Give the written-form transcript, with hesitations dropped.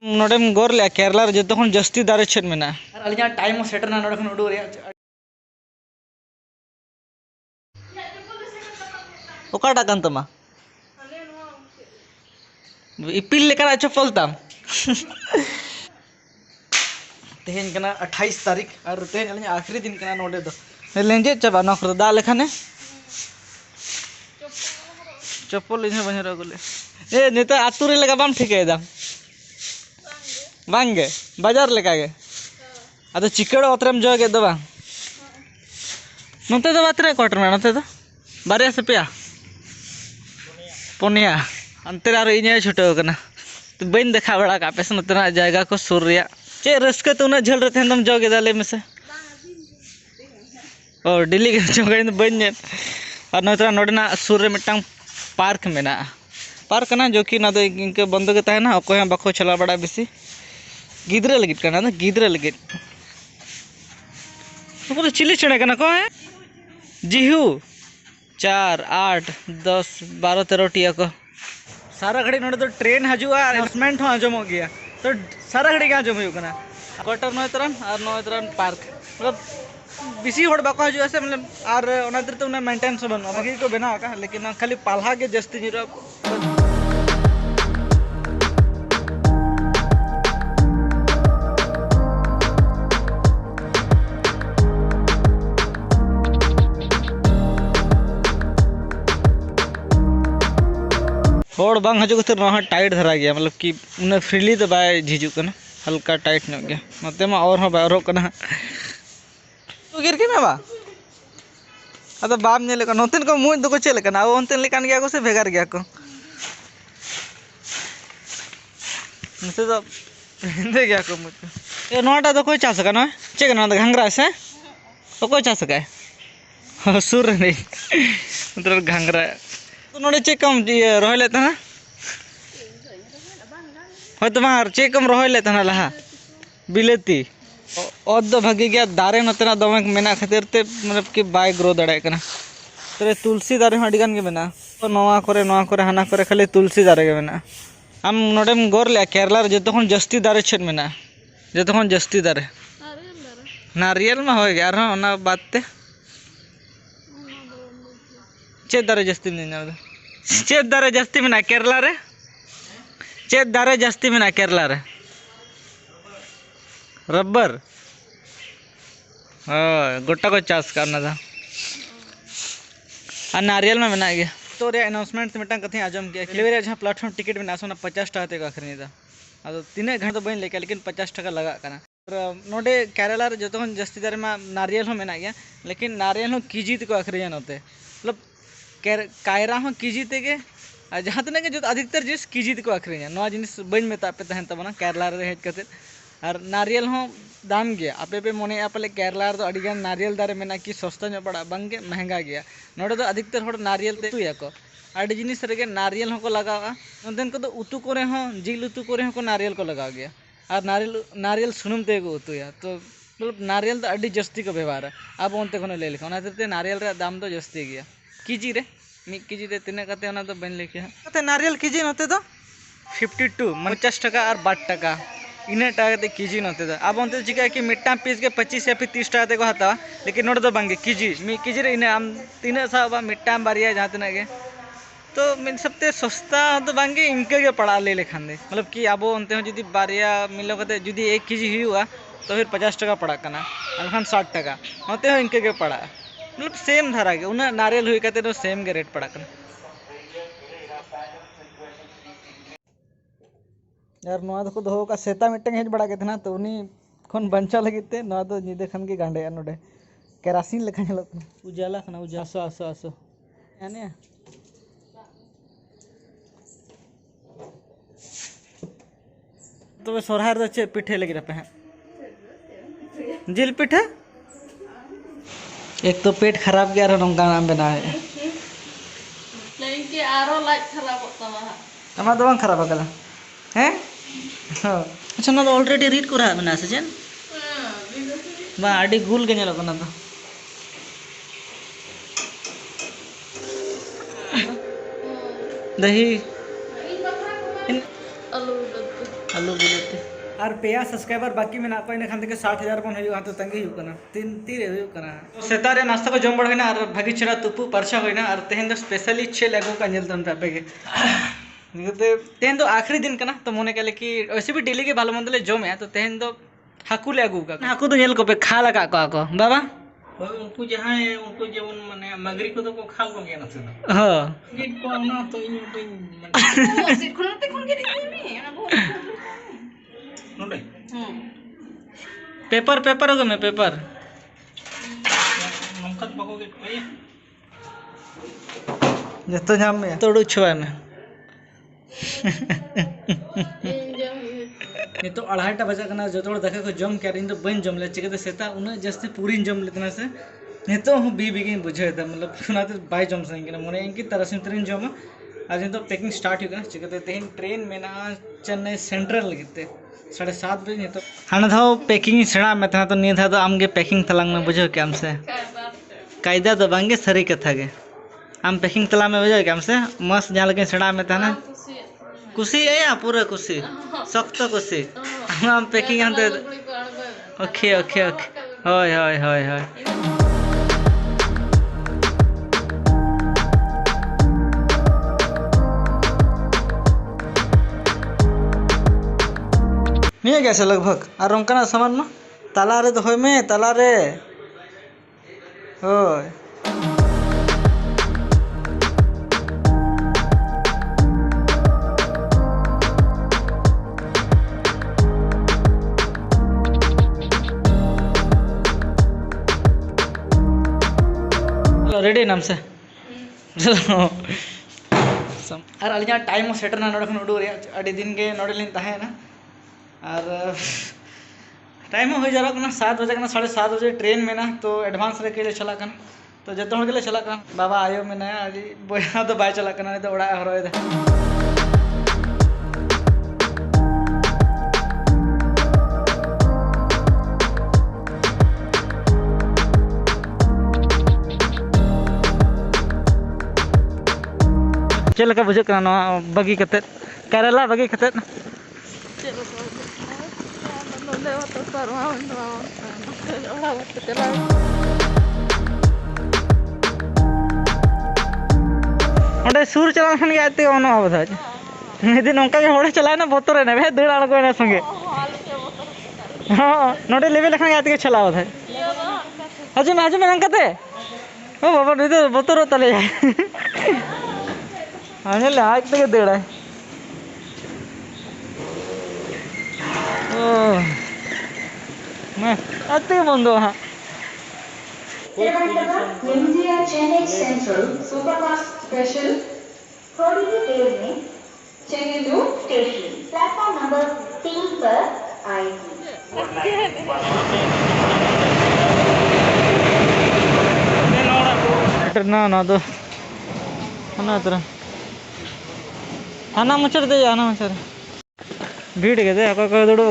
नोडेम गोर ले केरला रे जतो खन जस्ती दारे छेद मेना और अलिया टाइम सेटर ना नोडे खन उडू रे ओकाटा कान तमा इपिल लेकर चप्पल ताम तेहन कना 28 तारीख और तेहन अलिया आखिरी दिन कना नोडे दो लेंजे चाबा नखर दा लेखाने चप्पल इने बहरा गुले ए नेता आतु रे लगा बाम ठिके दाम बांगे बाजार लेका गे अद चिकड़ ओतरम जोगे दो बा नोते दो बातरे क्वार्टर में नोते दो बारे से पिया पुनिया अंतर आरो इने छुटो कना तो बइन देखा बड़ा का पेस नतना जायगा को सुर रिया चे रस्क तो उना झल रते हम जोगे दाले में से ओ दिल्ली के जोगे बइन ने और नोतरा नोडना सुर रे मिटंग पार्क मेना पार्क ना जो कि ना दो इनके बंद के ताहे ना अकोय बाको चला बड़ा बेसी गिद्रे लगित करना ना गिद्रे लगित पूरा चिली चढ़े करना को है जीहू 4 8 10 12 13 टिया को सारा घड़ी नोडे तो ट्रेन हजुआ अनाउंसमेंट हो आजम हो गया तो सारा घड़ी आजम हो करना क्वार्टर नोतरन और नोतरन पार्क मतलब बिसी होड़ बाको हजुआ से मतलब और ओनातिर तो उना मेंटेनेंस बन बाकी को बना का लेकिन खाली पाल्हा के जस्ती जीरो होड़ बांग हजु कतर ना टाइट धरा गया मतलब कि उन्हें फ्रीली तो बाय झिजु कना हल्का टाइट न गया नते मा और हो बारो कना तू गिर के में बा अद बाम ने लेका नोतेन को मुई दो को चले कना ओ ओनतेन लेकान गया को से भेगार गया को नसे तो हिंदे गया को मुझ ए नोटा तो कोई चा सका ना चेक ना घंगरा से तो कोई चा सका है सुर नहीं मतलब घंगरा तो नोड़े चेक कम रोह लेता ना हो तो मार चेक कम रोह लेता ना लहा बिलेती और दो भागी गया दारे नतना दमे मेना खातिर ते मतलब कि बाय ग्रो दड़े कना तेरे तुलसी दारे हडी गान के बना तो नवा करे हाना करे खाली तुलसी दारे के बना हम नोडेम गोर ले केरला रे जतो खन जस्ती दारे छेद मेना जतो खन जस्ती दारे नारियल में हो गया रो ना बात ते चेद दारे जस्ती नहीं ना चेद दारे जस्ती मेना केरला रे चेद दारे जस्ती मेना केरला रे रबर गोटा को चास करना था और नारियल में बना गया तो रे अनाउंसमेंट से मिटन कथी आजम किया लेवे जहाँ प्लेटफॉर्म टिकट में नासो ना 50 टका तक आखिरी था अब 3 घंटे तो बन लेके लेकिन 50 टका लगा करना नोडे केरला रे जो जस्ती दारे में नारियल हो मेना गया लेकिन नारियल हो कीजीत को आखिरी नोते मतलब कायरा हो कीजीत के जहाँ तक जो अधिकतर जिस कीजीत को आखिरी नवा जिनिस बन में तापे तहन तबना केरला रे हेज कते और नारियल हो दाम गया आपे पे मने आपले केरला तो अड़ीगान नारियल दारे मेना कि सस्ता नो पड़ा बंगे महंगा गया नोडे तो अधिकतर होड़ नारियल ते तुया को आड़ी जिनिस रेगे नारियल हो को लगावा नोदेन को तो उतु करे हो जिल उतु करे हो को नारियल को लगा गया और नारियल सुनुम ते को उतुया तो मतलब नारियल तो अड़ी जस्ती को व्यवहार है अब ओनते कोने ले लिखा ओनाते नारियल रे दाम तो जस्ती गया केजी रे 1 केजी रे तिने कते ओना तो बन लेके कते नारियल केजी नते तो 52 50 टका और 12 टका इन्हें टाके केजी नते तो अब अंत चिका कि मिट्टा पीस के 25 या फिर 30 टका को हता लेकिन नोट तो बांगे केजी केजी रे इन्हें आम तीन साबा मिट्टा बारिया जहाँ तना के तो मिन सबते सस्ता तो बांगे इनके के पड़ा ले लेखान दे मतलब कि अब अंत जुदी बारिया मिलो कते जुदी 1 केजी हुआ तो फिर 50 टका पड़ा कना अनखान 60 टका नते हो इनके के पड़ा मतलब सेम धारा के उना नारियल हुई कते तो सेम के रेट पड़ा कना यार नवा तो दो का सेता मिटंग हेज बड़ा के थे ना तो उनी खन बंचा लगिते नवा तो निदे खन के गांडे या नोडे केरासिन लेखा झलक उजाला खना उजासो आसो आसो यानी तो सोरहार द चे पिठे लगी रपे हैं जिल पिठे एक तो पेट खराब गया रहा नंगा नाम बना है लेकिन के आरो लाइट खराब होता है तमा तो खराब गला हैं अच्छा ना तो ऑलरेडी रीड को रहा बना से जन बा आडी गुल के नेलो कना तो दही आलू बिलाती और पेया सब्सक्राइबर बाकी में ना को इन खान 60,000 बन हो तो तंगी तीन तो सेता रे नाश्ता को जम बड़ना और भागी छड़ा तुपु परछा होना और तेहन दो स्पेशली छेल अगू का नेलतन पे के तेहन दो आखिरी दिन करना तो मने कहले कि वैसे भी डेली के भालो मंद ले जमे तो तेहन दो हाकू ले अगू का हाकू तो नेल को पे खा लगा को बाबा उनको जहाँ उनको जेवन माने मगरी को तो को खाल को गया ना से हां गिट को ना तो इन सिट खुनते खुन के दिखनी ना बहुत नोडे पेपर होगा मैं पेपर नमकत बको के आइए जतो जाम में तोड़ू छुआ में ये तो 2:30 बजे करना जो थोड़ा देखा को जम क्या तो बन जम ले चिकते सेता उन्हें जस्ते पूरी जम लेतना से नहीं तो हूँ बी बुझे था मतलब सुनाते बाय जम से मोने इनकी तरह से ट्रेन जम आज तो पैकिंग स्टार्ट होगा चिकते तेहन ट्रेन में ना चेन्नई सेंट्रल लगते 7:30 बजे नहीं तो हाँ था पैकिंग सेड़ा में था तो नहीं था तो आमगे पैकिंग तलांग में बुझो क्या हमसे कायदा तो बांगे सरी कथा के आम पैकिंग तला में बुझो क्या हमसे मस्त जहाँ लगे सेड़ा में था ना कुशी है या पूरा कुशी सख्त कुशी हम पैकिंग हम ओके होय नहीं है कैसे लगभग और उनका सामान में ताला रे तो होय में ताला रे होय रेडी नाम से और अलिया टाइम सेटर ना नोडे उडू अड़ी दिन के नोडे लिन ताहे ना और टाइम हो जारा 7 बजे 7:30 बजे ट्रेन में ना तो एडवांस रे के चला कन तो जतो हर के चला कन बाबा आयो में ना अजी बोया तो बाय चला कन नहीं तो उड़ा हरोय दे चल का बुझे करना बगी कते केरला बगी कते अंडे सूर चला खन के आते ono abadha दिन नौका के होड़े चलाए ना बोतरे ना भे दड़ आड़ कोई ना संगे हां नोडे लेवल खन के आते के चला abadha हजू में नंकते ओ बाबा दे बोतरो तले आने ले आज तक दे रहा है ओ मैं आते बंद हाँ चेन्नई सेंट्रल सुपरफास्ट स्पेशल थोड़ी ही देर में चेन्नई स्टेशन प्लेटफॉर्म नंबर 3 पर आएगी ना तो ना तरह आना मुचर दे आना मुचर भीड़ के दे दुड़ो